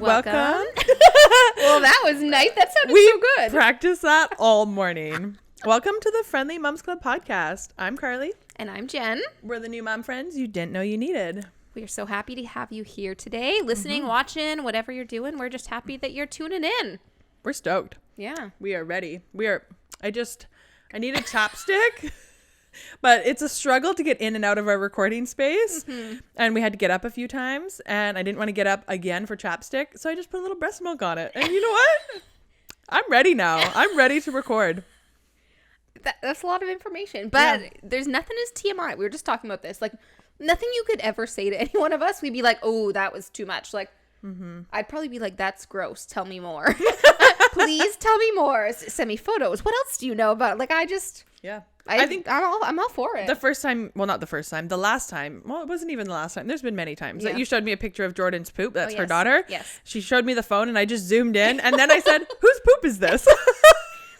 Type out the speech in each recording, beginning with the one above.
Welcome. Well, that was nice. That sounded We so good. practiced that all morning. Welcome to the Friendly Moms Club podcast. I'm Carly. And I'm Jen. We're the new mom friends you didn't know you needed. We are so happy to have you here today, listening, watching, whatever you're doing. We're just happy that you're tuning in. We're stoked. Yeah. We are ready. I need a chapstick, but it's a struggle to get in and out of our recording space. And we had to get up a few times, and I didn't want to get up again for chapstick. So I just put a little breast milk on it. And you know what? I'm ready now. I'm ready to record. That's a lot of information, but there's nothing as TMI. We were just talking about this. Like, nothing you could ever say to any one of us. We'd be like, oh, that was too much. Like, I'd probably be like, that's gross. Tell me more. Please tell me more. Send me photos. What else do you know about it? Like, I think I'm all for it. The first time, well, not the first time, the last time, well, it wasn't even the last time. There's been many times that you showed me a picture of Jordan's poop. That's her daughter. Yes. She showed me the phone and I just zoomed in and then I said, whose poop is this?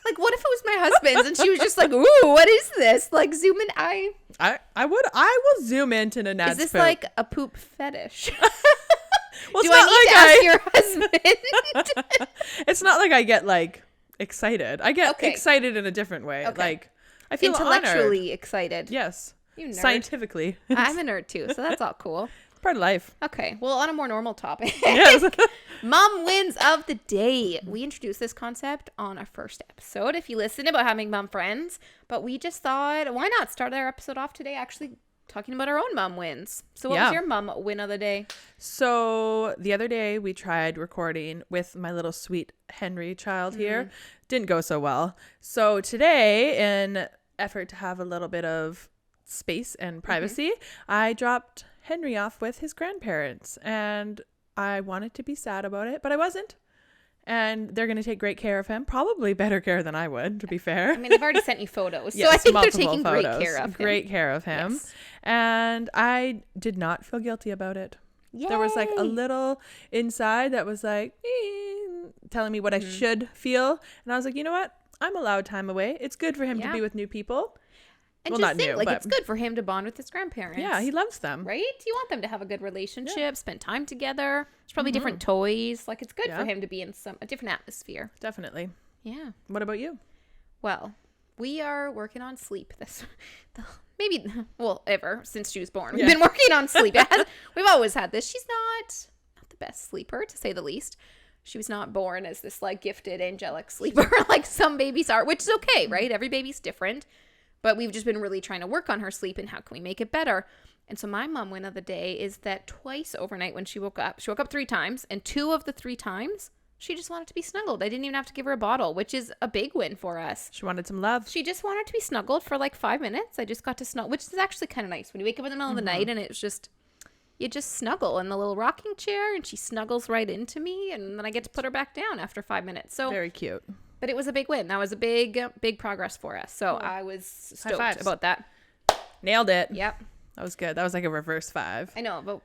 Like, what if it was my husband's and she was just like, ooh, what is this? Like, zoom in. I will zoom into the Nad's Is this poop. like a poop fetish? Well, Do I need to ask your husband? It's not like I get like excited. I get excited in a different way. Okay. Like I feel intellectually honored. excited. Yes. You nerd. Scientifically. I'm a nerd too, so that's all cool. Part of life. Okay, well, on a more normal topic. Yes. Mom wins of the day. We introduced this concept on our first episode, if you listened, about having mom friends. But we just thought, why not start our episode off today actually talking about our own mom wins. So what was your mom win of the day? So the other day we tried recording with my little sweet Henry child here. Didn't go so well. So today, in effort to have a little bit of space and privacy, I dropped Henry off with his grandparents, and I wanted to be sad about it, but I wasn't. And they're going to take great care of him, probably better care than I would, to be fair. I mean, they've already sent you photos, so Yes, I think they're multiple taking photos. great care of him. Yes. And I did not feel guilty about it. Yay. There was like a little inside that was like telling me what I should feel, and I was like, you know what? I'm allowed time away. It's good for him to be with new people. And well, just not think, new, like, but it's good for him to bond with his grandparents. Yeah, he loves them. Right? You want them to have a good relationship, spend time together. There's probably different toys. Like, it's good for him to be in a different atmosphere. Definitely. Yeah. What about you? Well, we are working on sleep. Ever since she was born. We've been working on sleep. We've always had this. She's not the best sleeper, to say the least. She was not born as this, like, gifted, angelic sleeper like some babies are, which is okay, right? Every baby's different. But we've just been really trying to work on her sleep and how can we make it better. And so my mom win of the day is that twice overnight when she woke up 3 times, and 2 of the 3 times, she just wanted to be snuggled. I didn't even have to give her a bottle, which is a big win for us. She wanted some love. She just wanted to be snuggled for like 5 minutes. I just got to snuggle, which is actually kind of nice. When you wake up in the middle of the night and it's just, you just snuggle in the little rocking chair and she snuggles right into me, and then I get to put her back down after 5 minutes. So very cute. But it was a big win. That was a big progress for us. So I was stoked about that. Nailed it. Yep. That was good. That was like a reverse 5. I know, but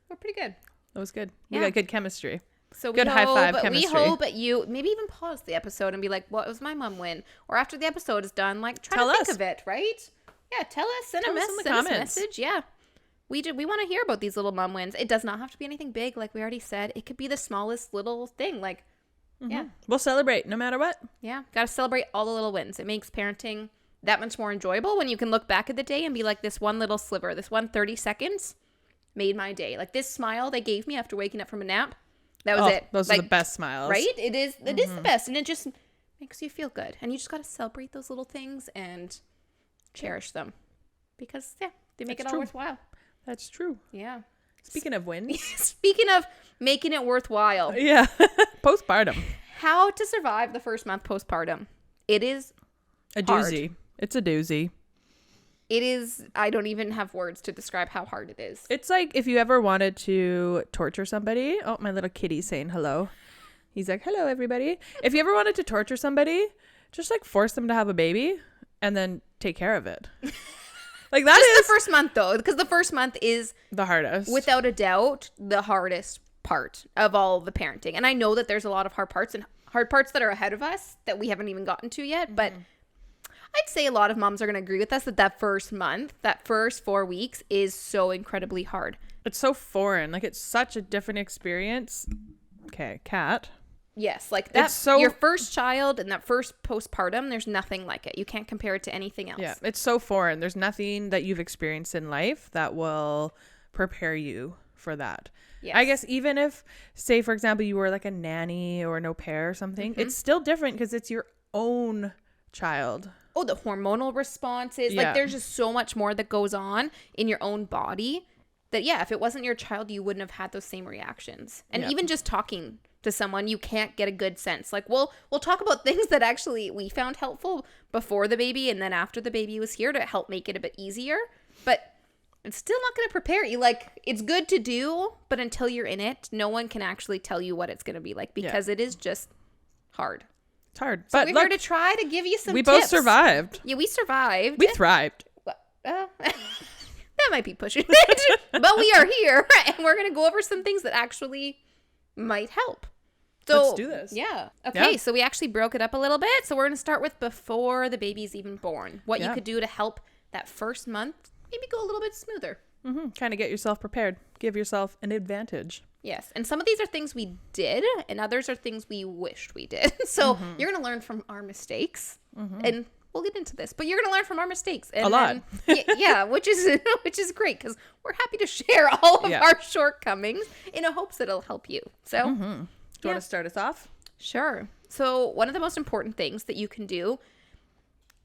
we're pretty good. That was good. Yeah. We got good chemistry. So good high five chemistry. We hope that you maybe even pause the episode and be like, what was my mom win? Or after the episode is done, like, try to think of it, right? Yeah, tell us. Send us a message. Yeah. We want to hear about these little mom wins. It does not have to be anything big, like we already said. It could be the smallest little thing, like, yeah. We'll celebrate no matter what. Yeah. Got to celebrate all the little wins. It makes parenting that much more enjoyable when you can look back at the day and be like, this one little sliver, this 30 seconds made my day. Like, this smile they gave me after waking up from a nap, that was it. Those are the best smiles. Right? It is the best. And it just makes you feel good. And you just got to celebrate those little things and cherish them. Because, they make it all worthwhile. That's true. Yeah. Speaking of wins. Speaking of making it worthwhile. Yeah. Postpartum. How to survive the first month postpartum. It is a doozy. It's a doozy. It is. I don't even have words to describe how hard it is. It's like if you ever wanted to torture somebody. Oh, my little kitty's saying hello. He's like, hello, everybody. If you ever wanted to torture somebody, just like force them to have a baby and then take care of it. Like, that just is the first month, though, because the first month is the hardest, without a doubt, the hardest part of all the parenting. And I know that there's a lot of hard parts that are ahead of us that we haven't even gotten to yet. But I'd say a lot of moms are going to agree with us that first month, that first 4 weeks is so incredibly hard. It's so foreign. Like, it's such a different experience Okay, Kat. Yes, like that. So, your first child and that first postpartum, there's nothing like it. You can't compare it to anything else. yeah, it's so foreign. There's nothing that you've experienced in life that will prepare you for that. Yes. I guess even if, say, for example, you were like a nanny or an au pair or something, it's still different because it's your own child. Oh, the hormonal responses. Yeah. Like there's just so much more that goes on in your own body that, yeah, if it wasn't your child, you wouldn't have had those same reactions. And even just talking to someone, you can't get a good sense. Like we'll talk about things that actually we found helpful before the baby and then after the baby was here to help make it a bit easier. But it's still not going to prepare you. Like it's good to do, but until you're in it, no one can actually tell you what it's going to be like because it is just hard. It's hard. So but we're look, here to try to give you some we tips. both survived. Yeah, we survived. We thrived. That might be pushing it. But we are here, and we're going to go over some things that actually might help. So, let's do this. Yeah. Okay, Yeah. so we actually broke it up a little bit. So we're going to start with before the baby's even born. What you could do to help that first month maybe go a little bit smoother. Kind of get yourself prepared. Give yourself an advantage. Yes. And some of these are things we did, and others are things we wished we did. So you're going to learn from our mistakes. And we'll get into this, but you're going to learn from our mistakes. And a lot. Yeah, which is great because we're happy to share all of our shortcomings in hopes that it'll help you. So, Do you want to start us off? Sure. So one of the most important things that you can do,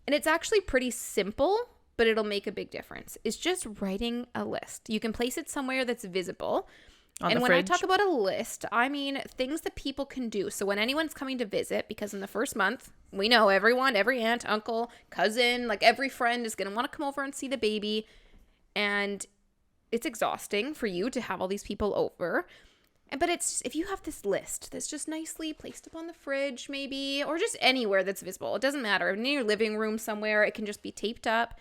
and it's actually pretty simple, but it'll make a big difference, is just writing a list. You can place it somewhere that's visible. And when I talk about a list, I mean things that people can do. So when anyone's coming to visit, because in the first month, we know everyone, every aunt, uncle, cousin, like every friend is going to want to come over and see the baby. And it's exhausting for you to have all these people over. But it's if you have this list that's just nicely placed up on the fridge maybe, or just anywhere that's visible. It doesn't matter. In your living room somewhere, it can just be taped up.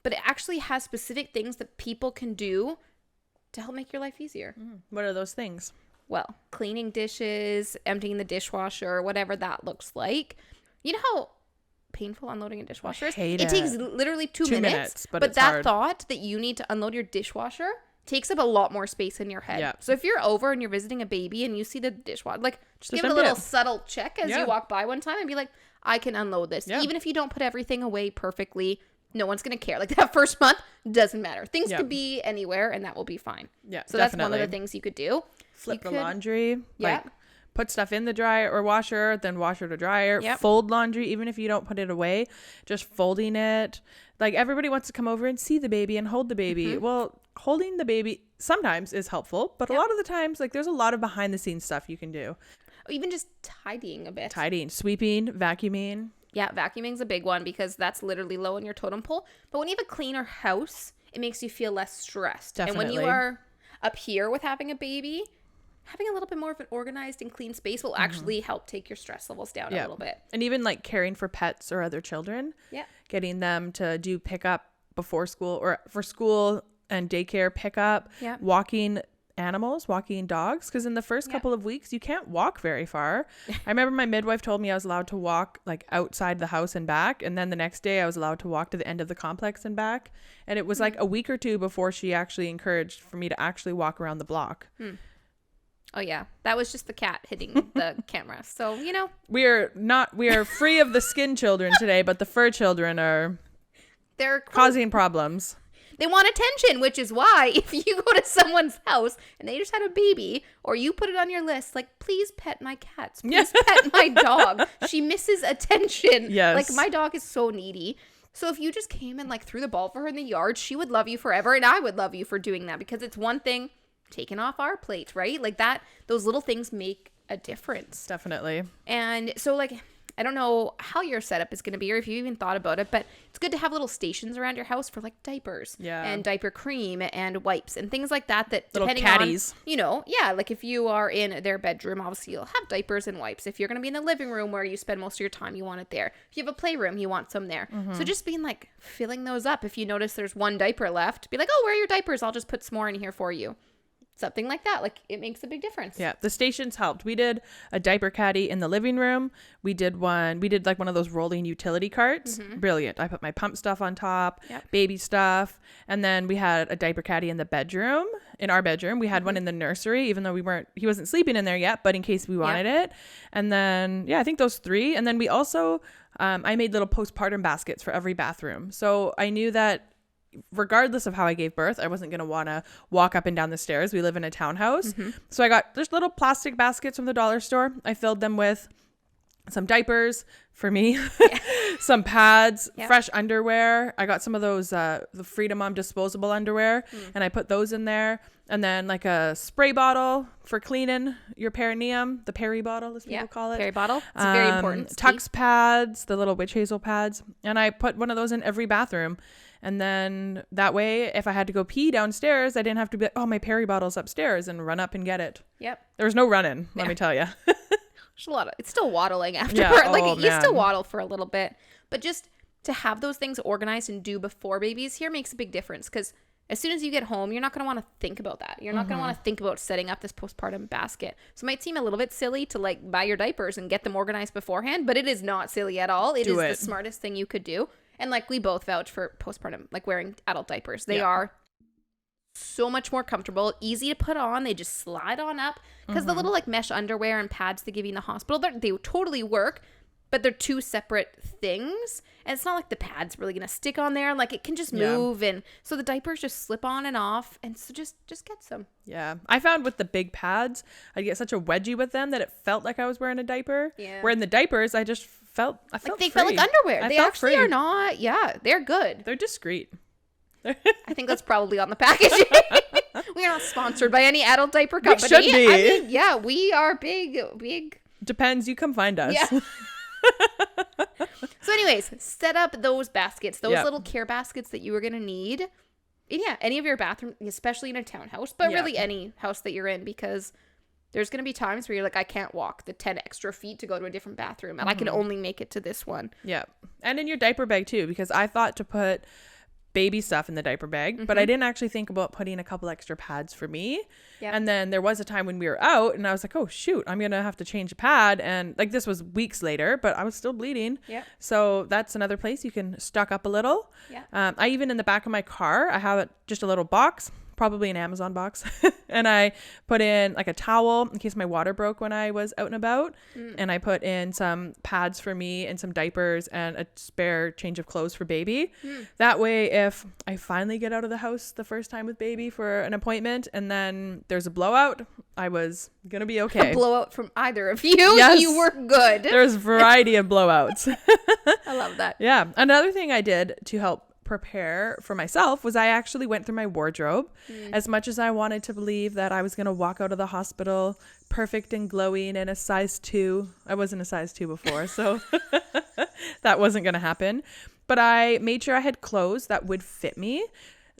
But it actually has specific things that people can do to help make your life easier. What are those things? Well, cleaning dishes, emptying the dishwasher, whatever that looks like. You know how painful unloading a dishwasher is? It takes literally 2 minutes. But But it's that hard. thought that you need to unload your dishwasher takes up a lot more space in your head. Yeah. So if you're over and you're visiting a baby and you see the dishwasher, like just give it a empty little it. subtle check as you walk by one time and be like, I can unload this. Yeah. Even if you don't put everything away perfectly, no one's going to care. Like that first month doesn't matter. Things could be anywhere and that will be fine. Yeah, So that's one of the things you could do. Flip the laundry. Yeah. Like put stuff in the dryer or washer, then washer to dryer. Yep. Fold laundry, even if you don't put it away, just folding it. Like everybody wants to come over and see the baby and hold the baby. Well, holding the baby sometimes is helpful, but a lot of the times, like there's a lot of behind the scenes stuff you can do. Or even just tidying a bit. Tidying, sweeping, vacuuming. Yeah, vacuuming's a big one because that's literally low on your totem pole. But when you have a cleaner house, it makes you feel less stressed. Definitely. And when you are up here with having a baby, having a little bit more of an organized and clean space will actually help take your stress levels down a little bit. And even like caring for pets or other children. Yeah. Getting them to do pickup before school or for school and daycare pickup. Yeah. Walking animals, walking dogs, because in the first couple of weeks you can't walk very far. I remember my midwife told me I was allowed to walk like outside the house and back, and then the next day I was allowed to walk to the end of the complex and back, and it was like a week or two before she actually encouraged for me to actually walk around the block. Oh yeah, that was just the cat hitting the camera. So we are free of the skin children today, but the fur children are they're causing problems. They want attention, which is why if you go to someone's house and they just had a baby, or you put it on your list, like, please pet my cats. Please pet my dog. She misses attention. Yes. Like, my dog is so needy. So if you just came and, like, threw the ball for her in the yard, she would love you forever, and I would love you for doing that because it's one thing taken off our plate, right? Like, those little things make a difference. Definitely. And so, like, I don't know how your setup is going to be or if you even thought about it, but it's good to have little stations around your house for like diapers and diaper cream and wipes and things like that little depending caddies. on, like if you are in their bedroom, obviously you'll have diapers and wipes. If you're going to be in the living room where you spend most of your time, you want it there. If you have a playroom, you want some there. So just being like filling those up. If you notice there's one diaper left, be like, oh, where are your diapers? I'll just put some more in here for you. something like that. Like, it makes a big difference. Yeah, the stations helped. We did a diaper caddy in the living room. We did like one of those rolling utility carts. Brilliant. I put my pump stuff on top, baby stuff. And then we had a diaper caddy in the bedroom, in our bedroom. We had one in the nursery, even though he wasn't sleeping in there yet, but in case we wanted it. And then, I think those 3. And then we also, I made little postpartum baskets for every bathroom. So I knew that regardless of how I gave birth, I wasn't going to want to walk up and down the stairs. We live in a townhouse. So I got just little plastic baskets from the dollar store. I filled them with some diapers for me, some pads, fresh underwear. I got some of those, the Freedom Mom disposable underwear, and I put those in there. And then like a spray bottle for cleaning your perineum, the peri bottle, as people call it. Peri bottle. It's very important. Tux pads, the little witch hazel pads. And I put one of those in every bathroom. And then that way, if I had to go pee downstairs, I didn't have to be like, oh, my peri bottle's upstairs and run up and get it. Yep. There was no running, let me tell you. There's a lot of, it's still waddling afterward. You still waddle for a little bit. But just to have those things organized and do before baby's here makes a big difference. Because as soon as you get home, you're not going to want to think about that. You're not going to want to think about setting up this postpartum basket. So it might seem a little bit silly to like buy your diapers and get them organized beforehand, but it is not silly at all. It is the smartest thing you could do. And like, we both vouch for postpartum, like wearing adult diapers. They are so much more comfortable, easy to put on. They just slide on up, because the little like mesh underwear and pads they give you in the hospital, they totally work, but they're 2 separate things. And it's not like the pad's really going to stick on there. Like, it can just move. And so the diapers just slip on and off. And so just get some. Yeah. I found with the big pads, I get such a wedgie with them that it felt like I was wearing a diaper. Yeah. Where in the diapers, I felt like they felt like underwear. They actually are not. Yeah, they're good. They're discreet. I think that's probably on the packaging. We are not sponsored by any adult diaper company. We should be. I mean, we are big. Depends. You come find us. Yeah. So anyways, set up those baskets, those little care baskets that you are going to need. And any of your bathroom, especially in a townhouse, but really any house that you're in, because there's going to be times where you're like, I can't walk the 10 extra feet to go to a different bathroom, and I can only make it to this one. Yeah. And in your diaper bag too, because I thought to put baby stuff in the diaper bag, but I didn't actually think about putting a couple extra pads for me. Yep. And then there was a time when we were out and I was like, oh shoot, I'm gonna have to change a pad, and like, this was weeks later, but I was still bleeding. Yeah. So that's another place you can stock up a little. Yeah. I even, in the back of my car, I have just a little box, probably an Amazon box, and I put in like a towel in case my water broke when I was out and about, and I put in some pads for me and some diapers and a spare change of clothes for baby. That way, if I finally get out of the house the first time with baby for an appointment and then there's a blowout, I was gonna be okay. A blowout from either of you? Yes. You were good. There's a variety of blowouts. I love that. Yeah. Another thing I did to help prepare for myself was I actually went through my wardrobe. As much as I wanted to believe that I was going to walk out of the hospital perfect and glowing in a size 2. I wasn't a size 2 before, so that wasn't going to happen. But I made sure I had clothes that would fit me,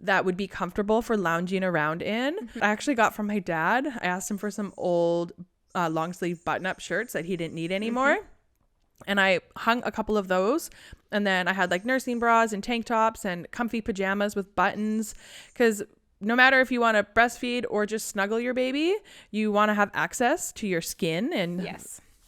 that would be comfortable for lounging around in. I actually got from my dad. I asked him for some old long sleeve button up shirts that he didn't need anymore. And I hung a couple of those. And then I had like nursing bras and tank tops and comfy pajamas with buttons. Because no matter if you want to breastfeed or just snuggle your baby, you want to have access to your skin and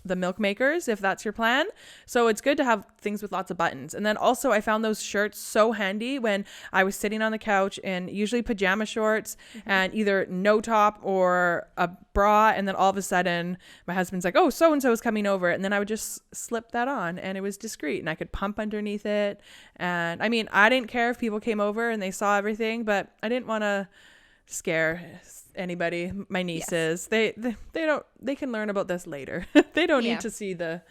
the milk makers, if that's your plan. So it's good to have things with lots of buttons. And then also I found those shirts so handy when I was sitting on the couch in usually pajama shorts and either no top or a bra. And then all of a sudden my husband's like, oh, so-and-so is coming over. And then I would just slip that on and it was discreet and I could pump underneath it. And I mean, I didn't care if people came over and they saw everything, but I didn't want to scare anybody. My nieces, they can learn about this later. They don't need to see the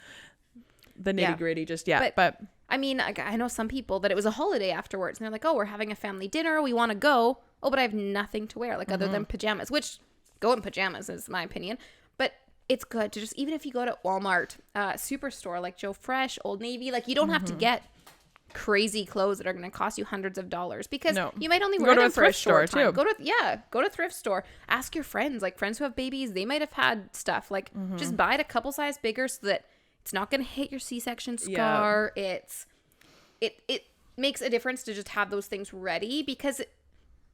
nitty gritty just yet. But I mean, I know some people that it was a holiday afterwards and they're like, oh, we're having a family dinner, we want to go, oh, but I have nothing to wear, like other than pajamas, which go in pajamas is my opinion. But it's good to just, even if you go to Walmart, Superstore, like Joe Fresh, Old Navy, like you don't have to get crazy clothes that are going to cost you hundreds of dollars, because you might only wear them for a short time. Go to thrift store. Ask your friends, like friends who have babies, they might have had stuff. Like just buy it a couple size bigger so that it's not going to hit your C-section scar. It makes a difference to just have those things ready, because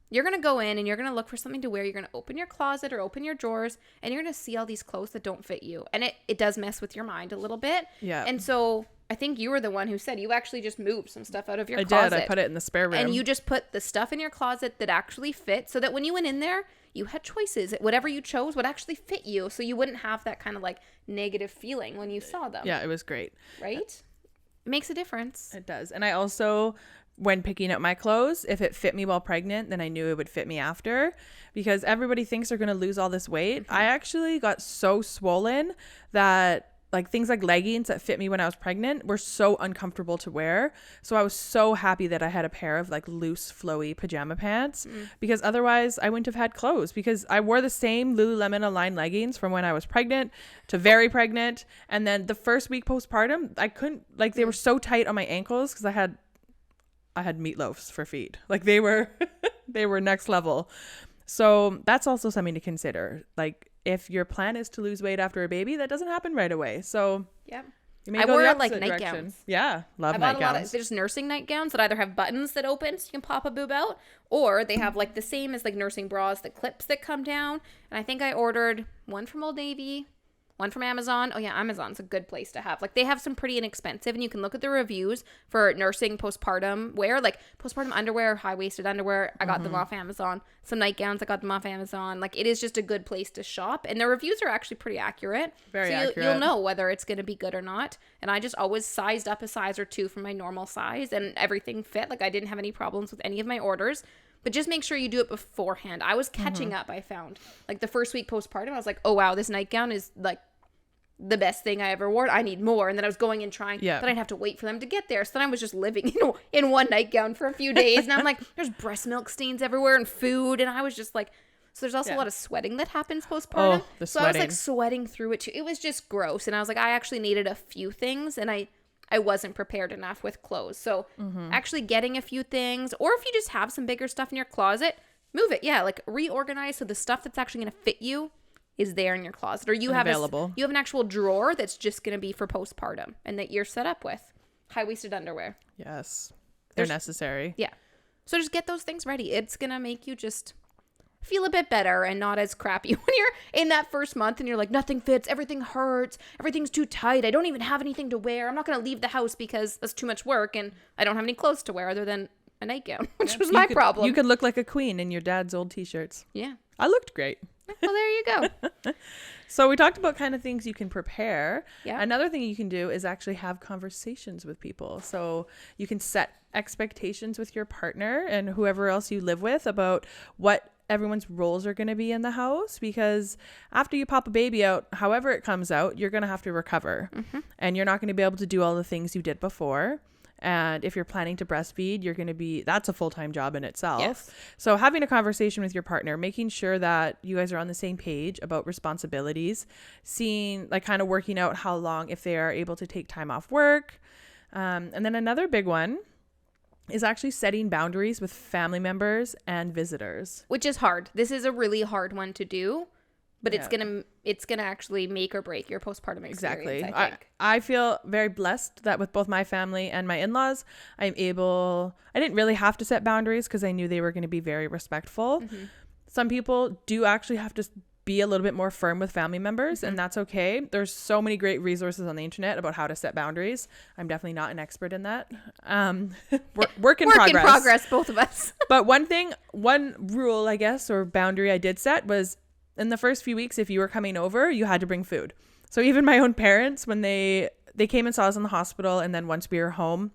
You're going to go in and you're going to look for something to wear. You're going to open your closet or open your drawers, and you're going to see all these clothes that don't fit you. And it does mess with your mind a little bit. Yeah. And so I think you were the one who said you actually just moved some stuff out of your I closet. did. I put it in the spare room. And you just put the stuff in your closet that actually fit, so that when you went in there, you had choices. Whatever you chose would actually fit you, so you wouldn't have that kind of like negative feeling when you saw them. Yeah, it was great. Right? It makes a difference. It does. And I also, when picking out my clothes, if it fit me while pregnant, then I knew it would fit me after, because everybody thinks they're going to lose all this weight. I actually got so swollen that like things like leggings that fit me when I was pregnant were so uncomfortable to wear. So I was so happy that I had a pair of like loose, flowy pajama pants, because otherwise I wouldn't have had clothes, because I wore the same Lululemon Align leggings from when I was pregnant to very pregnant. And then the first week postpartum, I couldn't, like, they were so tight on my ankles because I had meatloafs for feet. Like they were next level. So that's also something to consider. Like, if your plan is to lose weight after a baby, that doesn't happen right away. So yeah, you may I go wore the like opposite direction. nightgowns. Yeah, love I bought nightgowns. a lot of, there's nursing nightgowns that either have buttons that open so you can pop a boob out, or they have like the same as like nursing bras, the clips that come down. And I think I ordered one from Old Navy, one from Amazon. Oh yeah, Amazon's a good place to have. Like they have some pretty inexpensive, and you can look at the reviews for nursing postpartum wear, like postpartum underwear, high-waisted underwear. I got them off Amazon. Some nightgowns, I got them off Amazon. Like it is just a good place to shop, and the reviews are actually pretty accurate. Very so accurate. You'll know whether it's going to be good or not. And I just always sized up a size or two from my normal size, and everything fit. Like I didn't have any problems with any of my orders. But just make sure you do it beforehand. I was catching up, I found. Like the first week postpartum, I was like, oh wow, this nightgown is like the best thing I ever wore. I need more. And then I was going and trying. Yeah. Then I'd have to wait for them to get there. So then I was just living in one nightgown for a few days. And I'm like, there's breast milk stains everywhere and food. And I was just like, so there's also a lot of sweating that happens postpartum. Oh, the so I was sweating. like sweating through it too. It was just gross. And I was like, I actually needed a few things. And I wasn't prepared enough with clothes. So actually getting a few things, or if you just have some bigger stuff in your closet, move it. Yeah, like reorganize so the stuff that's actually going to fit you is there in your closet, or you have available. You have an actual drawer that's just going to be for postpartum and that you're set up with high-waisted underwear. Yes, they're necessary. Yeah. So just get those things ready. It's going to make you just feel a bit better and not as crappy when you're in that first month and you're like, nothing fits, everything hurts, everything's too tight, I don't even have anything to wear, I'm not going to leave the house because that's too much work and I don't have any clothes to wear other than a nightgown, which was my problem. You could look like a queen in your dad's old t-shirts. Yeah. I looked great. Well, there you go. So we talked about kind of things you can prepare. Yeah. Another thing you can do is actually have conversations with people. So you can set expectations with your partner and whoever else you live with about what everyone's roles are going to be in the house, because after you pop a baby out, however it comes out, you're going to have to recover and you're not going to be able to do all the things you did before. And if you're planning to breastfeed, that's a full-time job in itself. Yes. So having a conversation with your partner, making sure that you guys are on the same page about responsibilities, seeing, like, kind of working out how long, if they are able to take time off work. And then another big one is actually setting boundaries with family members and visitors. Which is hard. This is a really hard one to do, but it's gonna actually make or break your postpartum experience. Exactly. I think. I feel very blessed that with both my family and my in-laws, I didn't really have to set boundaries because I knew they were going to be very respectful. Some people do actually have to be a little bit more firm with family members, and that's okay. There's so many great resources on the internet about how to set boundaries. I'm definitely not an expert in that. Work in progress, both of us. But one rule, I guess, or boundary I did set was, in the first few weeks, if you were coming over, you had to bring food. So even my own parents, when they came and saw us in the hospital, and then once we were home,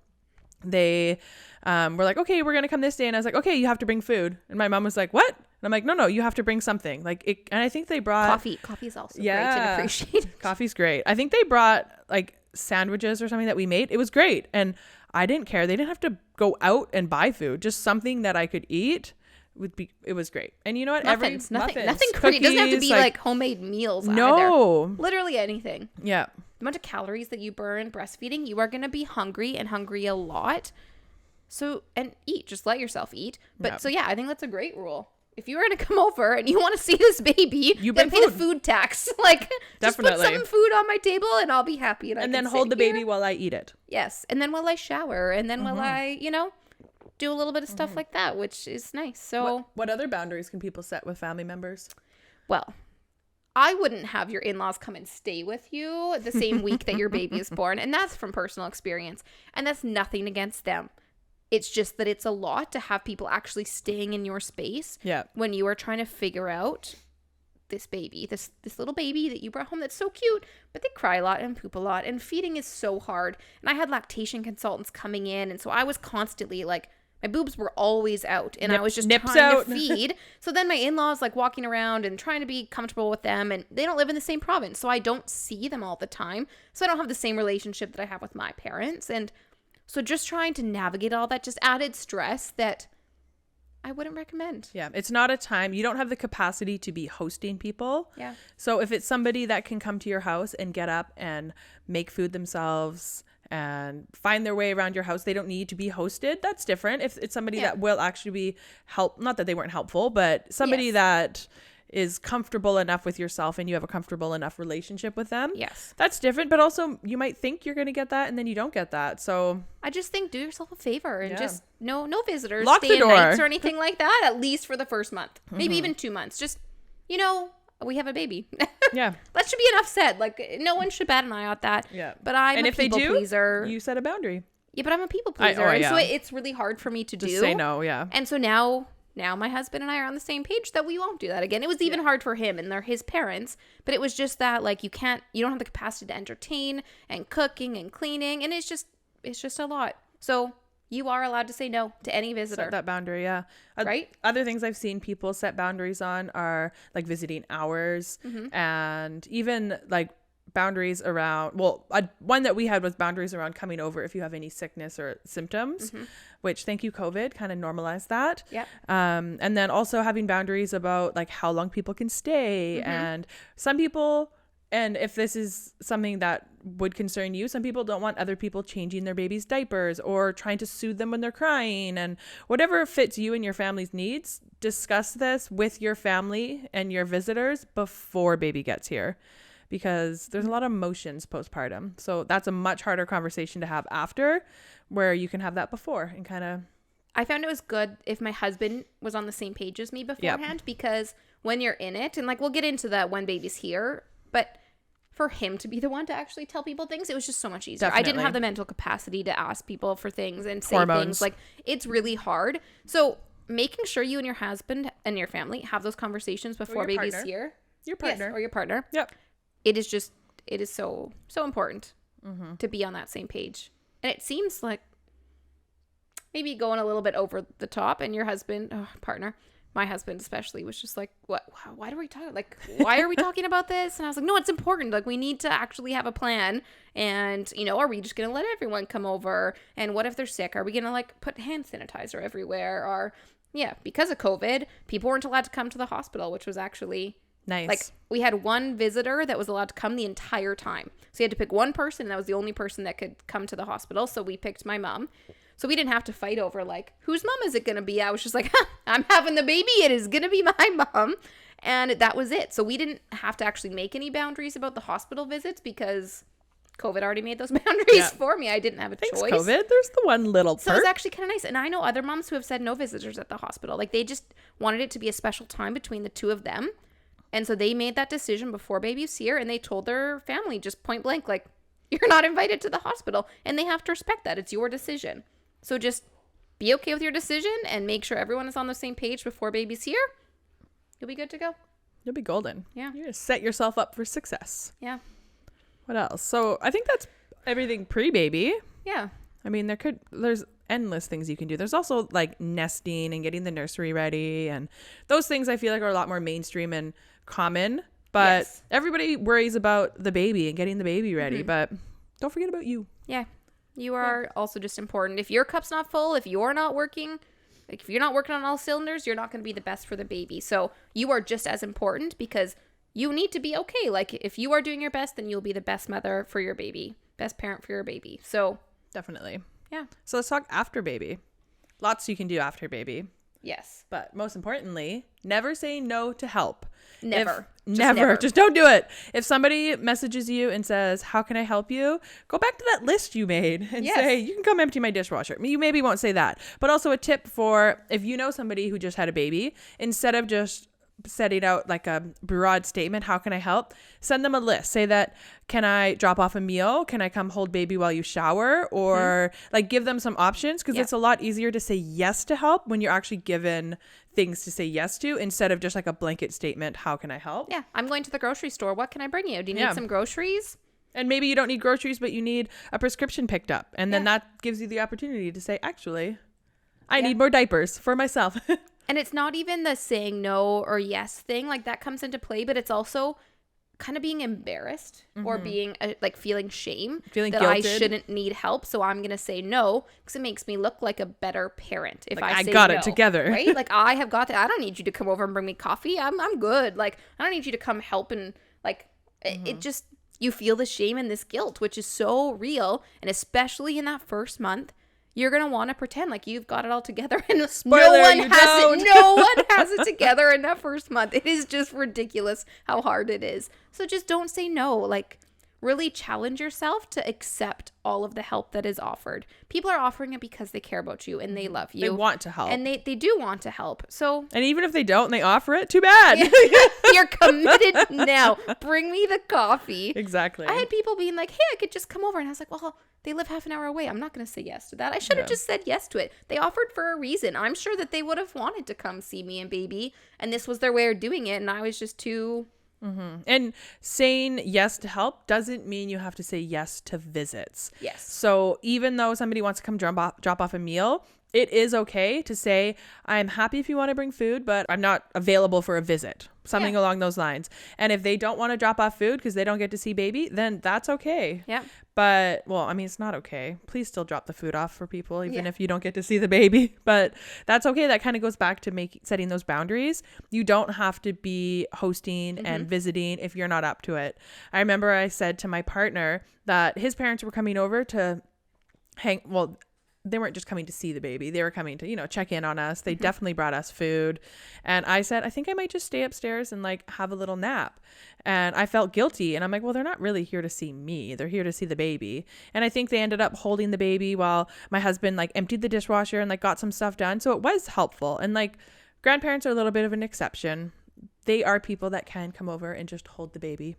they were like, okay, we're going to come this day. And I was like, okay, you have to bring food. And my mom was like, what? And I'm like, no, you have to bring something. Like, and I think they brought coffee. Coffee's also great and appreciated. Coffee's great. I think they brought like sandwiches or something that we made. It was great. And I didn't care. They didn't have to go out and buy food. Just something that I could eat. It was great. And you know what? Nothing Cookies, great. It doesn't have to be like homemade meals either. No. Literally anything. Yeah. The amount of calories that you burn breastfeeding, you are going to be hungry and hungry a lot. So, and eat. Just let yourself eat. But so yeah, I think that's a great rule. If you were to come over and you want to see this baby, you then pay the food tax. Like, just put some food on my table and I'll be happy. And then hold the baby while I eat it. Yes. And then while I shower. And then while I, do a little bit of stuff like that, which is nice. So what other boundaries can people set with family members? Well, I wouldn't have your in-laws come and stay with you the same week that your baby is born. And that's from personal experience. And that's nothing against them. It's just that it's a lot to have people actually staying in your space when you are trying to figure out this baby, this little baby that you brought home that's so cute, but they cry a lot and poop a lot. And feeding is so hard. And I had lactation consultants coming in. And so I was constantly like, my boobs were always out and I was just trying to feed. So then my in-laws like walking around and trying to be comfortable with them, and they don't live in the same province. So I don't see them all the time. So I don't have the same relationship that I have with my parents. And so just trying to navigate all that just added stress that I wouldn't recommend. Yeah. It's not a time. You don't have the capacity to be hosting people. Yeah. So if it's somebody that can come to your house and get up and make food themselves and find their way around your house, they don't need to be hosted. That's different. If it's somebody that will actually be not that they weren't helpful, but somebody that is comfortable enough with yourself and you have a comfortable enough relationship with them. Yes. That's different. But also you might think you're going to get that and then you don't get that. So I just think do yourself a favor and just no visitors, lock the door, nights or anything like that, at least for the first month, maybe even 2 months. Just, we have a baby. Yeah. That should be enough said. Like, no one should bat an eye at that. Yeah. But I'm a people pleaser. You set a boundary. Yeah, but I'm a people pleaser. So it's really hard for me to do. Say no, yeah. And so now my husband and I are on the same page that we won't do that again. It was even hard for him, and they're his parents. But it was just that, like, you don't have the capacity to entertain and cooking and cleaning. And it's just a lot. So you are allowed to say no to any visitor. Set that boundary, yeah. Right? Other things I've seen people set boundaries on are like visiting hours and even like boundaries around, one that we had was boundaries around coming over if you have any sickness or symptoms, which thank you COVID kind of normalized that. Yeah. And then also having boundaries about like how long people can stay and some people, and if this is something that would concern you, some people don't want other people changing their baby's diapers or trying to soothe them when they're crying, and whatever fits you and your family's needs, discuss this with your family and your visitors before baby gets here, because there's a lot of emotions postpartum. So that's a much harder conversation to have after, where you can have that before and kind of. I found it was good if my husband was on the same page as me beforehand, because when you're in it, and like we'll get into that when baby's here, but for him to be the one to actually tell people things, it was just so much easier. Definitely. I didn't have the mental capacity to ask people for things and say things. Like, it's really hard. So making sure you and your husband and your family have those conversations before baby's here. Your partner. Yes, or your partner. Yep. It is so important to be on that same page. And it seems like maybe going a little bit over the top, and your husband, partner, my husband especially, was just like, what, why do we talk? Like, why are we talking about this? And I was like, no, it's important. Like, we need to actually have a plan. And, are we just going to let everyone come over? And what if they're sick? Are we going to like put hand sanitizer everywhere? Or because of COVID, people weren't allowed to come to the hospital, which was actually nice. Like, we had one visitor that was allowed to come the entire time. So you had to pick one person, and that was the only person that could come to the hospital. So we picked my mom. So we didn't have to fight over, like, whose mom is it going to be? I was just like, I'm having the baby. It is going to be my mom. And that was it. So we didn't have to actually make any boundaries about the hospital visits because COVID already made those boundaries for me. I didn't have a choice. Thanks, COVID. There's the one little So it was actually kind of nice. And I know other moms who have said no visitors at the hospital. Like, they just wanted it to be a special time between the two of them. And so they made that decision before baby's here, and they told their family just point blank, like, you're not invited to the hospital. And they have to respect that. It's your decision. So just be okay with your decision and make sure everyone is on the same page before baby's here. You'll be good to go. You'll be golden. Yeah. You're going to set yourself up for success. Yeah. What else? So I think that's everything pre-baby. Yeah. I mean, there's endless things you can do. There's also like nesting and getting the nursery ready, and those things I feel like are a lot more mainstream and common, but everybody worries about the baby and getting the baby ready, but don't forget about you. Yeah. You are also just important. If your cup's not full, if you're not working, like if you're not working on all cylinders, you're not going to be the best for the baby. So you are just as important, because you need to be okay. Like, if you are doing your best, then you'll be the best mother for your baby, best parent for your baby. So definitely. Yeah. So let's talk after baby. Lots you can do after baby. Yes. But most importantly, never say no to help. Never. Never. Just don't do it. If somebody messages you and says, how can I help you? Go back to that list you made and say, you can come empty my dishwasher. You maybe won't say that. But also a tip for if you know somebody who just had a baby, instead of just setting out like a broad statement, how can I help? Send them a list. Say that, can I drop off a meal? Can I come hold baby while you shower? Or like give them some options, because it's a lot easier to say yes to help when you're actually given things to say yes to, instead of just like a blanket statement, how can I help? Yeah. I'm going to the grocery store. What can I bring you? Do you need some groceries? And maybe you don't need groceries, but you need a prescription picked up. And then that gives you the opportunity to say, actually, I need more diapers for myself. And it's not even the saying no or yes thing. Like that comes into play, but it's also kind of being embarrassed or being like feeling shame feeling that guilted. I shouldn't need help. So I'm going to say no because it makes me look like a better parent. If like, I say got no, it together. Right? Like I have got it. I don't need you to come over and bring me coffee. I'm good. Like I don't need you to come help. And like it just, you feel the shame and this guilt, which is so real. And especially in that first month, you're going to want to pretend like you've got it all together. And Spoiler, no one you has don't. it. No one has it together in that first month. It is just ridiculous how hard it is. So just don't say no. Like really challenge yourself to accept all of the help that is offered. People are offering it because they care about you and they love you. They want to help. And they do want to help. So and even if they don't and they offer it, too bad. you're committed now. Bring me the coffee. Exactly. I had people being like, hey, I could just come over. And I was like, well, they live half an hour away. I'm not going to say yes to that. I should have just said yes to it. They offered for a reason. I'm sure that they would have wanted to come see me and baby. And this was their way of doing it. And I was just too... And saying yes to help doesn't mean you have to say yes to visits. Yes. So even though somebody wants to come drop off a meal, it is okay to say, I'm happy if you want to bring food, but I'm not available for a visit. Something along those lines. And if they don't want to drop off food because they don't get to see baby, then that's okay. Yeah. But, well, I mean, it's not okay. Please still drop the food off for people, even if you don't get to see the baby. But that's okay. That kind of goes back to setting those boundaries. You don't have to be hosting and visiting if you're not up to it. I remember I said to my partner that his parents were coming over to they weren't just coming to see the baby. They were coming to, check in on us. They definitely brought us food. And I said, I think I might just stay upstairs and like have a little nap. And I felt guilty. And I'm like, well, they're not really here to see me. They're here to see the baby. And I think they ended up holding the baby while my husband like emptied the dishwasher and like got some stuff done. So it was helpful. And like grandparents are a little bit of an exception. They are people that can come over and just hold the baby.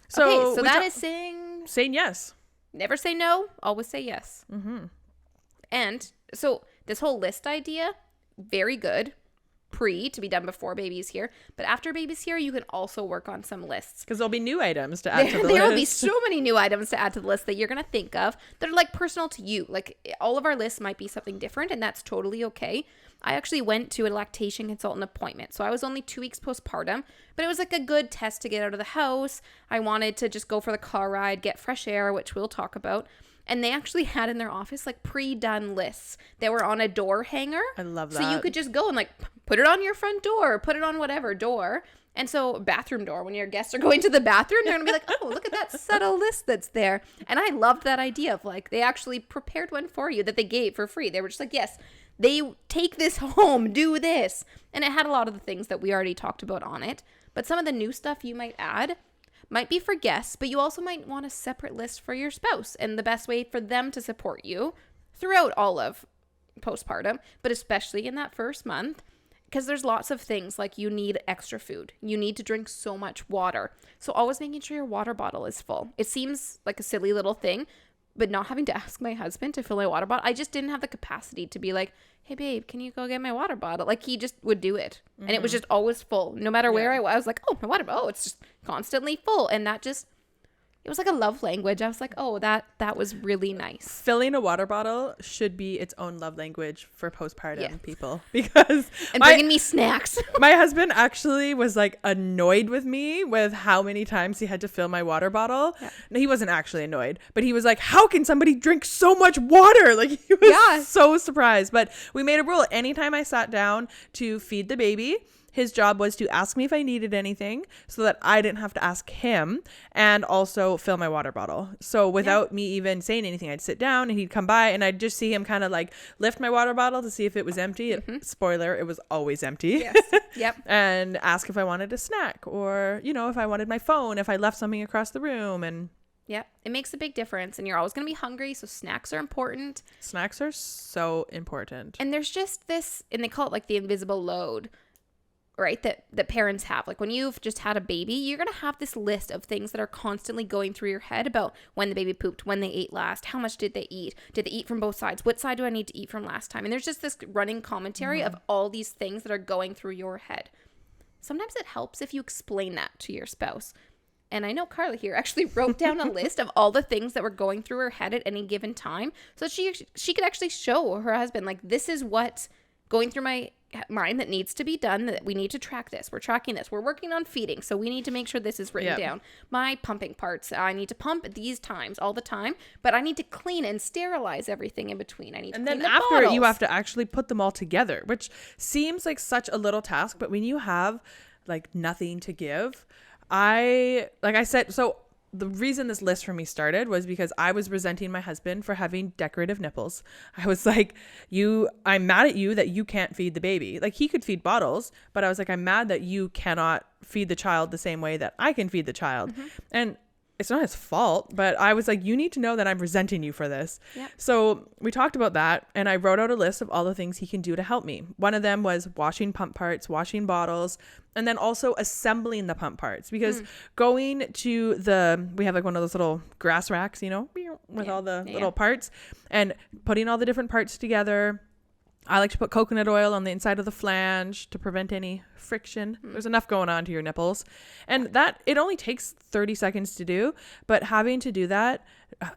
So that is saying yes. Never say no. Always say yes. And so this whole list idea, very good. To be done before baby's here. But after baby's here, you can also work on some lists. Because there'll be new items to add to the list. There will be so many new items to add to the list that you're going to think of that are like personal to you. Like all of our lists might be something different, and that's totally okay. I actually went to a lactation consultant appointment. So I was only 2 weeks postpartum, but it was like a good test to get out of the house. I wanted to just go for the car ride, get fresh air, which we'll talk about. And they actually had in their office like pre-done lists that were on a door hanger. I love that. So you could just go and like put it on your front door, put it on whatever door. And so bathroom door, when your guests are going to the bathroom, they're going to be like, oh, look at that subtle list that's there. And I loved that idea of like, they actually prepared one for you that they gave for free. They were just like, yes, they take this home, do this. And it had a lot of the things that we already talked about on it. But some of the new stuff you might add might be for guests, but you also might want a separate list for your spouse and the best way for them to support you throughout all of postpartum, but especially in that first month, because there's lots of things like you need extra food. You need to drink so much water. So always making sure your water bottle is full. It seems like a silly little thing, but not having to ask my husband to fill my water bottle. I just didn't have the capacity to be like, hey babe, can you go get my water bottle? Like he just would do it. And it was just always full. No matter where I was like, oh, my water bottle, it's just constantly full. And that just, it was like a love language. I was like, oh, that was really nice. Filling a water bottle should be its own love language for postpartum people, because bringing me snacks. My husband actually was like annoyed with me with how many times he had to fill my water bottle. No, he wasn't actually annoyed, but he was like, how can somebody drink so much water? Like he was so surprised. But we made a rule. Anytime I sat down to feed the baby, His job was to ask me if I needed anything so that I didn't have to ask him, and also fill my water bottle. So without me even saying anything, I'd sit down and he'd come by and I'd just see him kind of like lift my water bottle to see if it was empty. Spoiler, it was always empty. Yes. Yep. And ask if I wanted a snack, or, you know, if I wanted my phone, if I left something across the room. And yeah, it makes a big difference, and you're always going to be hungry, so snacks are important. Snacks are so important. And there's just this, and they call it like the invisible load, right, that parents have. Like when you've just had a baby, you're going to have this list of things that are constantly going through your head about when the baby pooped, when they ate last, how much did they eat from both sides, what side do I need to eat from last time? And there's just this running commentary of all these things that are going through your head. Sometimes it helps if you explain that to your spouse. And I know Carla here actually wrote down a list of all the things that were going through her head at any given time, so she could actually show her husband, like, this is what's going through my mind that needs to be done, that we need to track this. We're tracking this. We're working on feeding, so we need to make sure this is written down. My pumping parts, I need to pump at these times all the time, but I need to clean and sterilize everything in between. I need to clean the bottles. And then after, you have to actually put them all together, which seems like such a little task, but when you have like nothing to give, like I said, so the reason this list for me started was because I was resenting my husband for having decorative nipples. I was like, I'm mad at you that you can't feed the baby. Like, he could feed bottles, but I was like, I'm mad that you cannot feed the child the same way that I can feed the child. And it's not his fault, but I was like, you need to know that I'm resenting you for this. Yep. So we talked about that, and I wrote out a list of all the things he can do to help me. One of them was washing pump parts, washing bottles, and then also assembling the pump parts, because going to we have like one of those little grass racks, you know, with all the little parts, and putting all the different parts together. I like to put coconut oil on the inside of the flange to prevent any friction. There's enough going on to your nipples. And that, it only takes 30 seconds to do, but having to do that,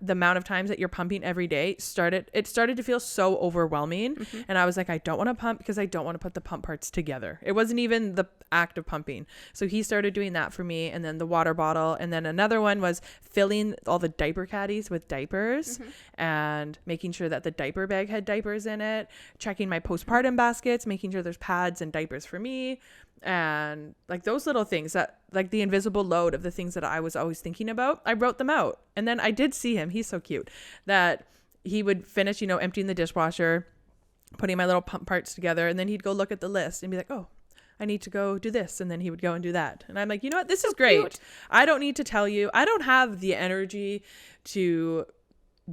the amount of times that you're pumping every day started to feel so overwhelming. And I was like, I don't want to pump because I don't want to put the pump parts together. It wasn't even the act of pumping. So he started doing that for me, and then the water bottle. And then another one was filling all the diaper caddies with diapers and making sure that the diaper bag had diapers in it, checking my postpartum baskets, making sure there's pads and diapers for me. And like those little things that, like the invisible load of the things that I was always thinking about, I wrote them out. And then I did see him, he's so cute, that he would finish, you know, emptying the dishwasher, putting my little pump parts together, and then he'd go look at the list and be like, oh, I need to go do this. And then he would go and do that. And I'm like, you know what, this is great. Cute. I don't need to tell you. I don't have the energy to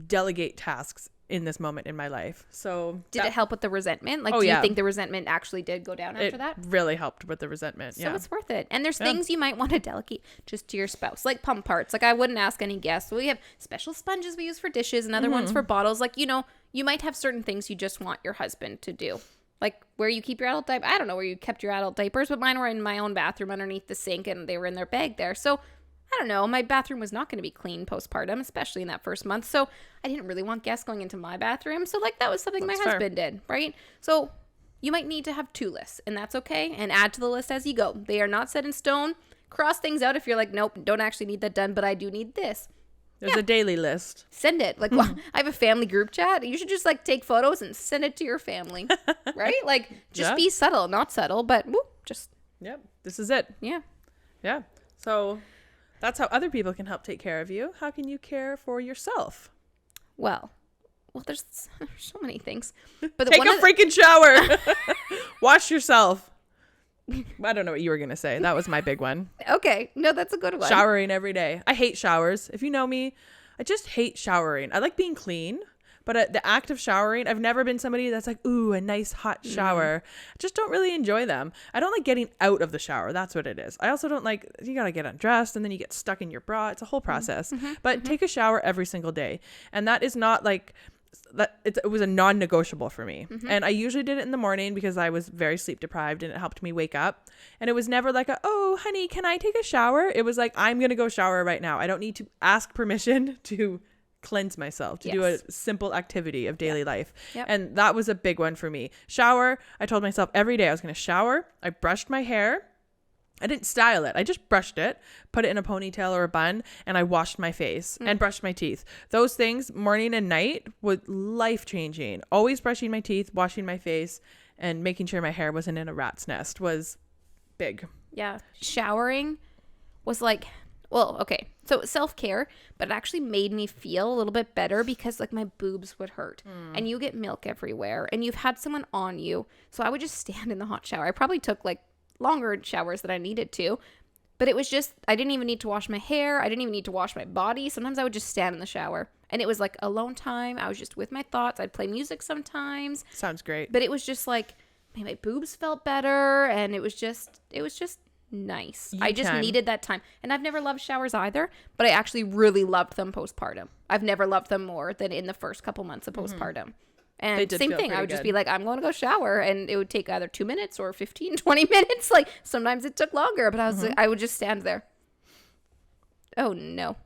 delegate tasks in this moment in my life. So did it help with the resentment? Like, do you think the resentment actually did go down after that? It really helped with the resentment. So it's worth it. And there's things you might want to delegate just to your spouse, like pump parts. Like, I wouldn't ask any guests. We have special sponges we use for dishes and other ones for bottles. Like, you know, you might have certain things you just want your husband to do. Like where you keep your adult diapers. I don't know where you kept your adult diapers, but mine were in my own bathroom underneath the sink, and they were in their bag there. So I don't know. My bathroom was not going to be clean postpartum, especially in that first month. So I didn't really want guests going into my bathroom. So like that was something my husband did, right? So you might need to have 2 lists, and that's okay. And add to the list as you go. They are not set in stone. Cross things out if you're like, nope, don't actually need that done, but I do need this. There's a daily list. Send it. Like, well, I have a family group chat. You should just like take photos and send it to your family, right? Like, just be subtle, not subtle, but just. Yep. This is it. Yeah. Yeah. So that's how other people can help take care of you. How can you care for yourself? Well, there's so many things. But take a freaking shower. Wash yourself. I don't know what you were going to say. That was my big one. Okay. No, that's a good one. Showering every day. I hate showers. If you know me, I just hate showering. I like being clean, but the act of showering, I've never been somebody that's like, ooh, a nice hot shower. I just don't really enjoy them. I don't like getting out of the shower. That's what it is. I also don't like, you got to get undressed and then you get stuck in your bra. It's a whole process. But take a shower every single day. And that is not like, that it was a non-negotiable for me. And I usually did it in the morning because I was very sleep deprived and it helped me wake up. And it was never like oh honey, can I take a shower? It was like, I'm gonna go shower right now. I don't need to ask permission to cleanse myself, to do a simple activity of daily life. And that was a big one for me. Shower, I told myself every day I was gonna shower. I brushed my hair. I didn't style it. I just brushed it, put it in a ponytail or a bun, and I washed my face and brushed my teeth. Those things, morning and night, were life-changing. Always brushing my teeth, washing my face, and making sure my hair wasn't in a rat's nest was big. Yeah. Showering was like, well, okay. So self-care, but it actually made me feel a little bit better because like my boobs would hurt and you get milk everywhere and you've had someone on you. So I would just stand in the hot shower. I probably took like longer showers than I needed to, but it was just, I didn't even need to wash my hair. I didn't even need to wash my body. Sometimes I would just stand in the shower and it was like alone time. I was just with my thoughts. I'd play music sometimes. Sounds great. But it was just like, my boobs felt better and it was just nice. I just needed that time. And I've never loved showers either, but I actually really loved them postpartum. I've never loved them more than in the first couple months of postpartum. And same thing, I would just be like, I'm going to go shower, and it would take either 2 minutes or 15, 20 minutes. Like sometimes it took longer, but I would just stand there. Oh no.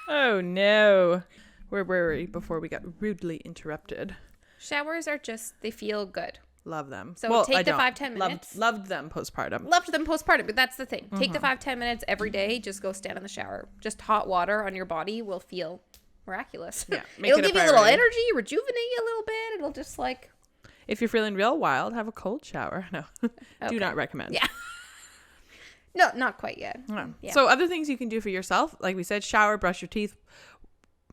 Oh no. Where were we before we got rudely interrupted? Showers are just, they feel good. Love them. So take the 5-10 minutes. Loved them postpartum. Loved them postpartum, but that's the thing. Take the 5-10 minutes every day. Just go stand in the shower. Just hot water on your body will feel miraculous. Yeah, it'll give you a little energy, rejuvenate you a little bit. It'll just like. If you're feeling real wild, have a cold shower. No, do not recommend. Yeah. No, not quite yet. No. Yeah. So other things you can do for yourself, like we said, shower, brush your teeth,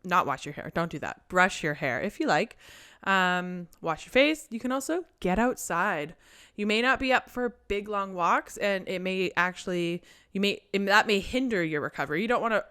not wash your hair. Don't do that. Brush your hair if you like. Wash your face. You can also get outside. You may not be up for big long walks, and it may actually that may hinder your recovery. You don't want to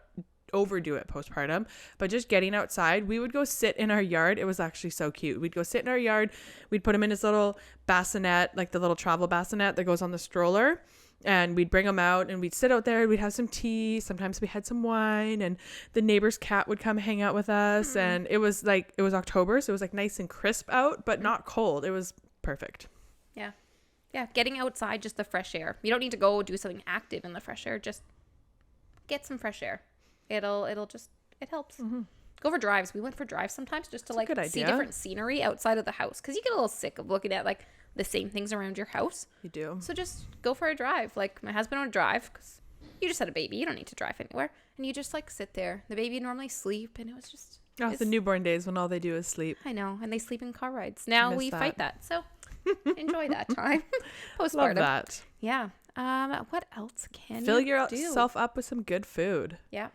overdo it postpartum, but just getting outside. We would go sit in our yard. It was actually so cute. We'd go sit in our yard. We'd put him in his little bassinet, like the little travel bassinet that goes on the stroller. And we'd bring them out and we'd sit out there. We'd have some tea. Sometimes we had some wine, and the neighbor's cat would come hang out with us. And it was October. So it was like nice and crisp out, but not cold. It was perfect. Yeah. Yeah. Getting outside, just the fresh air. You don't need to go do something active in the fresh air. Just get some fresh air. It helps. Mm-hmm. Go for drives. We went for drives sometimes just to like see different scenery outside of the house. Cause you get a little sick of looking at like the same things around your house. You do. So just go for a drive. Like my husband would drive because you just had a baby. You don't need to drive anywhere. And you just like sit there. The baby normally sleep, and it was just. The newborn days when all they do is sleep. I know. And they sleep in car rides. Now we fight that. So enjoy that time. Postpartum. Love that. Yeah. What else can Fill you yourself up with some good food. Yeah.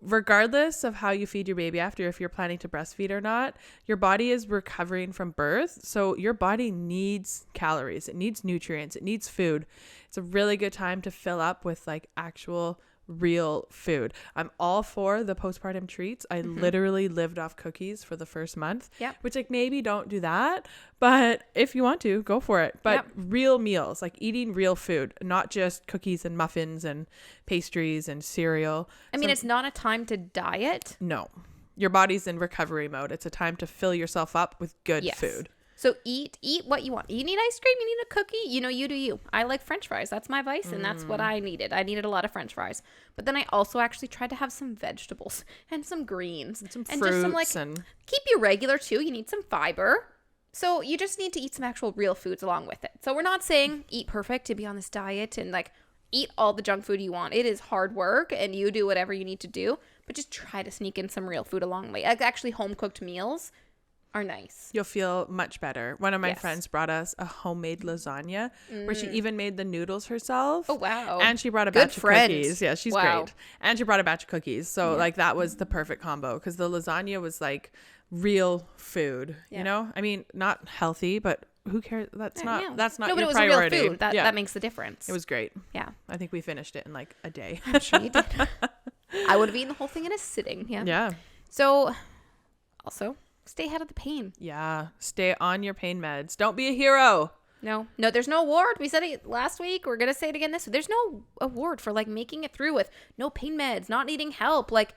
Regardless of how you feed your baby after, if you're planning to breastfeed or not, your body is recovering from birth. So your body needs calories. It needs nutrients. It needs food. It's a really good time to fill up with like actual real food. I'm all for the postpartum treats. I literally lived off cookies for the first month, which like maybe don't do that, but if you want to, go for it. But real meals, like eating real food, not just cookies and muffins and pastries and cereal. I mean, it's not a time to diet. No, your body's in recovery mode. It's a time to fill yourself up with good food. So eat what you want. You need ice cream, you need a cookie, you do you. I like French fries. That's my vice, and that's what I needed. I needed a lot of French fries. But then I also actually tried to have some vegetables and some greens and some fruits, just some and keep you regular too. You need some fiber. So you just need to eat some actual real foods along with it. So we're not saying eat perfect to be on this diet and like eat all the junk food you want. It is hard work, and you do whatever you need to do, but just try to sneak in some real food along the way. Like actually home cooked meals are nice. You'll feel much better. One of my friends brought us a homemade lasagna where she even made the noodles herself. Oh, wow. And she brought a batch of cookies. Yeah, she's great. And she brought a batch of cookies. So like that was the perfect combo because the lasagna was like real food, you know? I mean, not healthy, but who cares? That's not your it was priority. Real food. That makes the difference. It was great. Yeah. I think we finished it in like a day. I'm sure you did. I would have eaten the whole thing in a sitting. Yeah. Yeah. So also stay ahead of the pain. Yeah. Stay on your pain meds. Don't be a hero. No, there's no award. We said it last week. We're going to say it again this week. There's no award for like making it through with no pain meds, not needing help. Like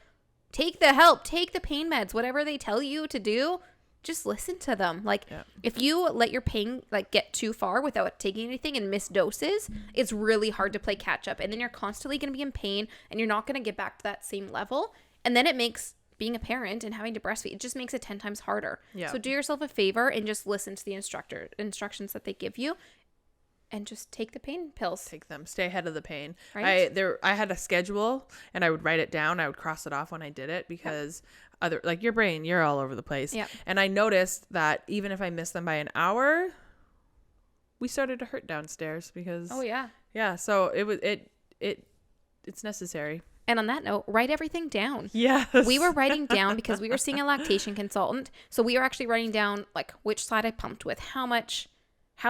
take the help, take the pain meds, whatever they tell you to do, just listen to them. Like if you let your pain like get too far without taking anything and miss doses, it's really hard to play catch up. And then you're constantly going to be in pain and you're not going to get back to that same level. And then it makes being a parent and having to breastfeed, it just makes it 10 times harder. Yeah. So do yourself a favor and just listen to the instructions that they give you and just take the pain pills. Take them. Stay ahead of the pain. Right? I had a schedule and I would write it down. I would cross it off when I did it because like your brain, you're all over the place. Yep. And I noticed that even if I missed them by an hour, we started to hurt downstairs because Oh yeah. so it's necessary. And on that note, write everything down. Yes. We were writing down because we were seeing a lactation consultant. So we were actually writing down like which side I pumped with, how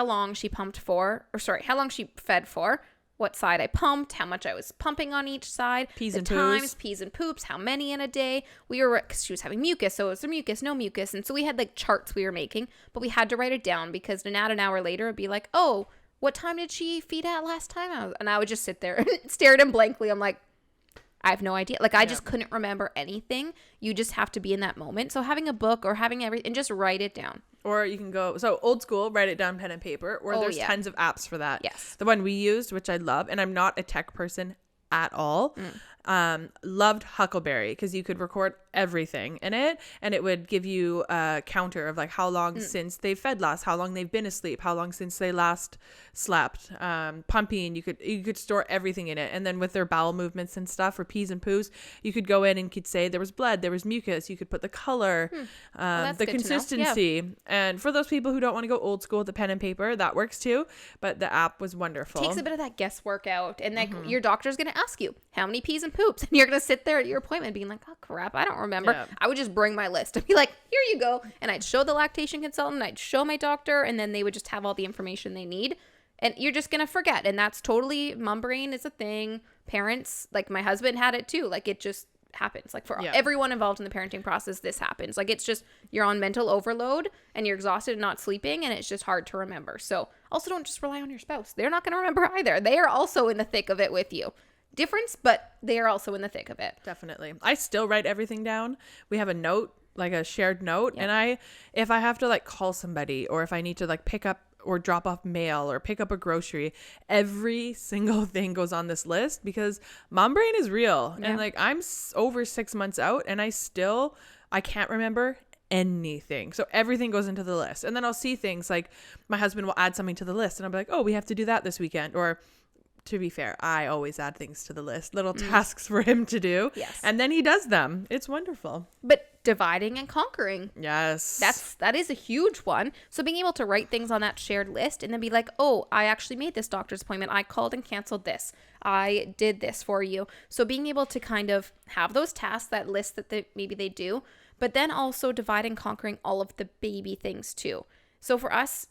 long she pumped for, how long she fed for, what side I pumped, how much I was pumping on each side, pees the and times, poos. pees and poops, how many in a day. Because she was having mucus, so was there mucus, no mucus. And so we had like charts we were making, but we had to write it down because Nanette an hour later would be like, oh, what time did she feed at last time? And I would just sit there and stare at him blankly. I'm like, I have no idea. Like, I just couldn't remember anything. You just have to be in that moment. So having a book or having everything, and just write it down. Or you can go, so old school, write it down, pen and paper, or there's tons of apps for that. Yes. The one we used, which I love, and I'm not a tech person at all, loved Huckleberry because you could record everything in it, and it would give you a counter of like how long since they fed last, how long they've been asleep, how long since they last slept, pumping. You could store everything in it, and then with their bowel movements and stuff, or pees and poos, you could go in and could say there was blood, there was mucus. You could put the color, the consistency, and for those people who don't want to go old school with the pen and paper, that works too. But the app was wonderful. Takes a bit of that guesswork out, and like your doctor's gonna ask you how many pees and poops, and you're gonna sit there at your appointment being like, oh crap, I don't remember. Yeah. I would just bring my list and be like, here you go, and I'd show the lactation consultant, I'd show my doctor, and then they would just have all the information they need. And you're just gonna forget, and that's totally, mom brain is a thing. Parents, like my husband had it too, like it just happens. Like for everyone involved in the parenting process, this happens. Like it's just, you're on mental overload and you're exhausted and not sleeping, and it's just hard to remember. So also don't just rely on your spouse. They're not gonna remember either. They are also in the thick of it with you. Difference, but they are also in the thick of it. Definitely. I still write everything down. We have a note, like a shared note, and if I have to like call somebody, or if I need to like pick up or drop off mail or pick up a grocery, every single thing goes on this list because mom brain is real. And like I'm over 6 months out and I can't remember anything. So everything goes into the list. And then I'll see things like my husband will add something to the list and I'll be like, oh, we have to do that this weekend. Or to be fair, I always add things to the list, little tasks for him to do. Yes. And then he does them. It's wonderful. But dividing and conquering. Yes. That is a huge one. So being able to write things on that shared list and then be like, oh, I actually made this doctor's appointment. I called and canceled this. I did this for you. So being able to kind of have those tasks, that list that maybe they do, but then also divide and conquering all of the baby things too. So for us,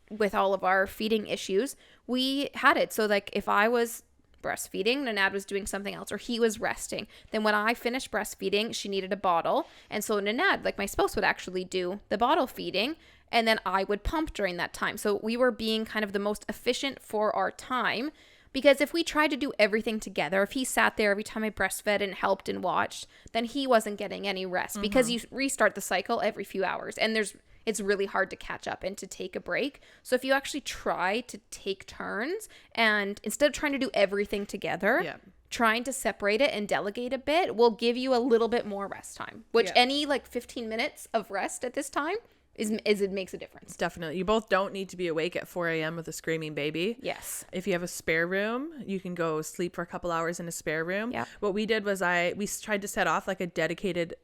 with all of our feeding issues, we had it. So like if I was breastfeeding, Nanette was doing something else, or he was resting, then when I finished breastfeeding, she needed a bottle. And so Nanette, like my spouse, would actually do the bottle feeding, and then I would pump during that time. So we were being kind of the most efficient for our time, because if we tried to do everything together, if he sat there every time I breastfed and helped and watched, then he wasn't getting any rest, because you restart the cycle every few hours, and it's really hard to catch up and to take a break. So if you actually try to take turns, and instead of trying to do everything together, trying to separate it and delegate a bit will give you a little bit more rest time, which any like 15 minutes of rest at this time it makes a difference. Definitely. You both don't need to be awake at 4 a.m. with a screaming baby. Yes. If you have a spare room, you can go sleep for a couple hours in a spare room. Yeah. What we did was we tried to set off like a dedicated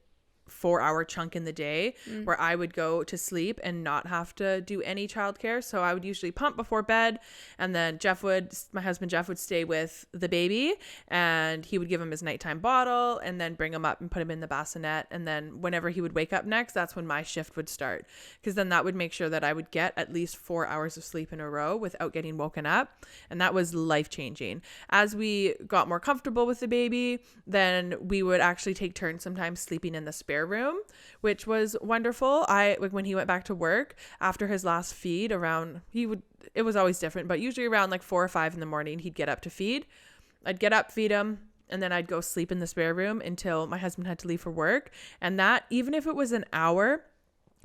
4-hour chunk in the day where I would go to sleep and not have to do any childcare. So I would usually pump before bed, and then my husband Jeff would stay with the baby, and he would give him his nighttime bottle and then bring him up and put him in the bassinet. And then whenever he would wake up next, that's when my shift would start, because then that would make sure that I would get at least 4 hours of sleep in a row without getting woken up. And that was life-changing. As we got more comfortable with the baby, then we would actually take turns sometimes sleeping in the spare room, which was wonderful. When he went back to work after his last feed, it was always different, but usually around like 4 or 5 in the morning, he'd get up to feed. I'd get up, feed him, and then I'd go sleep in the spare room until my husband had to leave for work. And that, even if it was an hour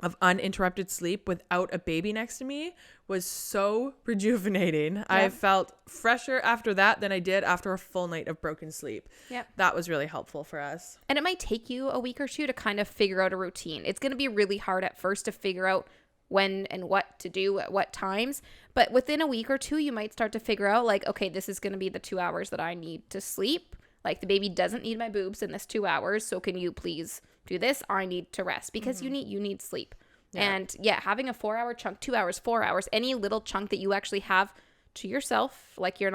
of uninterrupted sleep without a baby next to me, was so rejuvenating. Yep. I felt fresher after that than I did after a full night of broken sleep. Yep. That was really helpful for us. And it might take you a week or two to kind of figure out a routine. It's going to be really hard at first to figure out when and what to do at what times. But within a week or two, you might start to figure out like, okay, this is going to be the 2 hours that I need to sleep. Like the baby doesn't need my boobs in this 2 hours. So can you please do this? I need to rest, because you need sleep. And having a 4-hour chunk, 2 hours, 4 hours, any little chunk that you actually have to yourself, like you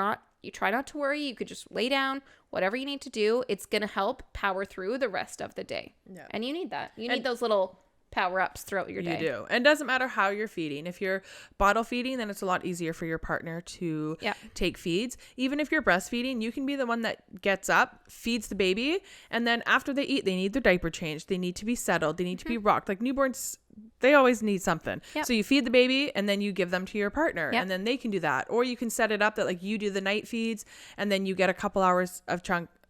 try not to worry. You could just lay down, whatever you need to do. It's going to help power through the rest of the day. Yeah. And you need that. You need those little power-ups throughout your day. You do. And it doesn't matter how you're feeding. If you're bottle feeding, then it's a lot easier for your partner to take feeds. Even if you're breastfeeding, you can be the one that gets up, feeds the baby, and then after they eat, they need their diaper changed. They need to be settled. They need to be rocked. Like newborns, they always need something. Yep. So you feed the baby and then you give them to your partner and then they can do that. Or you can set it up that like you do the night feeds and then you get a couple hours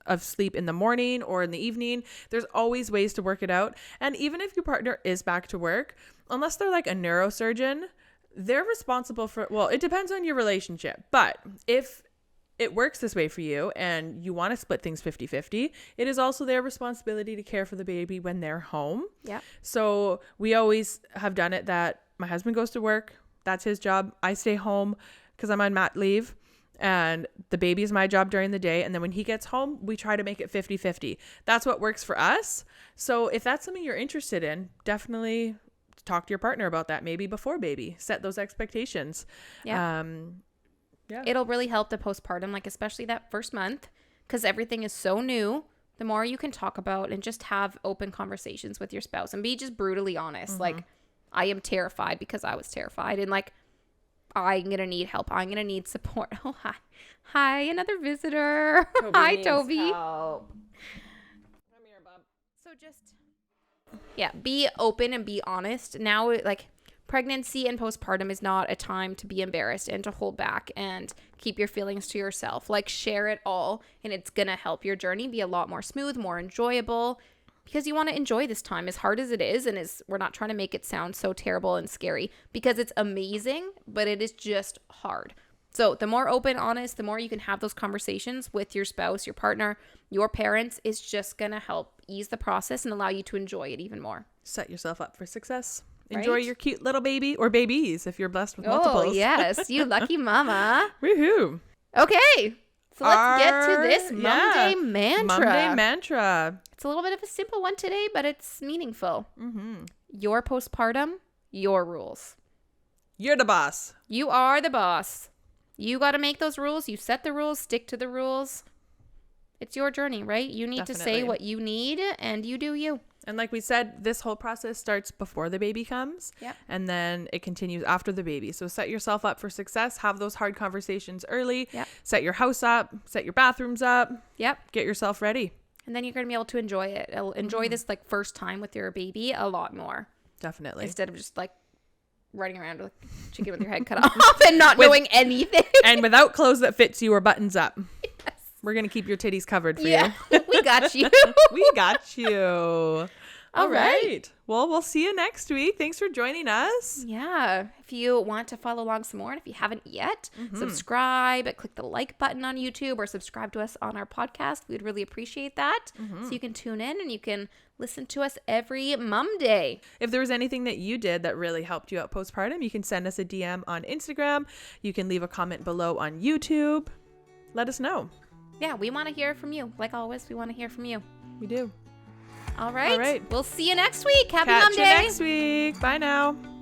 of sleep in the morning or in the evening. There's always ways to work it out. And even if your partner is back to work, unless they're like a neurosurgeon, they're responsible for, well, it depends on your relationship. But if it works this way for you and you want to split things 50-50, it is also their responsibility to care for the baby when they're home. Yeah. So we always have done it that my husband goes to work. That's his job. I stay home because I'm on mat leave. And the baby is my job during the day. And then when he gets home, we try to make it 50-50. That's what works for us. So if that's something you're interested in, definitely talk to your partner about that. Maybe before baby, set those expectations. Yeah. It'll really help the postpartum, like especially that first month, because everything is so new. The more you can talk about and just have open conversations with your spouse and be just brutally honest. Like, I am terrified because I was terrified. And like, I'm going to need help. I'm going to need support. Oh, hi. Hi, another visitor. Hi, Toby. Help. Come here, bub. So just, be open and be honest. Now, like, pregnancy and postpartum is not a time to be embarrassed and to hold back and keep your feelings to yourself. Like, share it all, and it's going to help your journey be a lot more smooth, more enjoyable, because you want to enjoy this time as hard as it is. And we're not trying to make it sound so terrible and scary, because it's amazing, but it is just hard. So the more open, honest, the more you can have those conversations with your spouse, your partner, your parents, is just going to help ease the process and allow you to enjoy it even more. Set yourself up for success. Enjoy your cute little baby or babies if you're blessed with multiples. Oh, yes. You lucky mama. Woohoo. Okay. So let's get to this Monday mantra. Monday mantra. It's a little bit of a simple one today, but it's meaningful. Your postpartum, your rules. You're the boss. You are the boss. You got to make those rules. You set the rules, stick to the rules. It's your journey, right? You need to say what you need, and you do you. And like we said, this whole process starts before the baby comes. Yep. And then it continues after the baby. So set yourself up for success. Have those hard conversations early. Yep. Set your house up. Set your bathrooms up. Yep. Get yourself ready. And then you're going to be able to enjoy it. Enjoy this like first time with your baby a lot more. Definitely. Instead of just like running around with a chicken with your head cut off and not knowing anything. And without clothes that fits you or buttons up. Yes. We're going to keep your titties covered for you. We got you. We got you. All right. Well, we'll see you next week. Thanks for joining us. Yeah. If you want to follow along some more, and if you haven't yet, subscribe, click the like button on YouTube, or subscribe to us on our podcast. We'd really appreciate that. So you can tune in and you can listen to us every Monday. If there was anything that you did that really helped you out postpartum, you can send us a DM on Instagram. You can leave a comment below on YouTube. Let us know. Yeah, we want to hear from you. Like always, we want to hear from you. We do. All right. We'll see you next week. Happy Monday. Catch you next week. Bye now.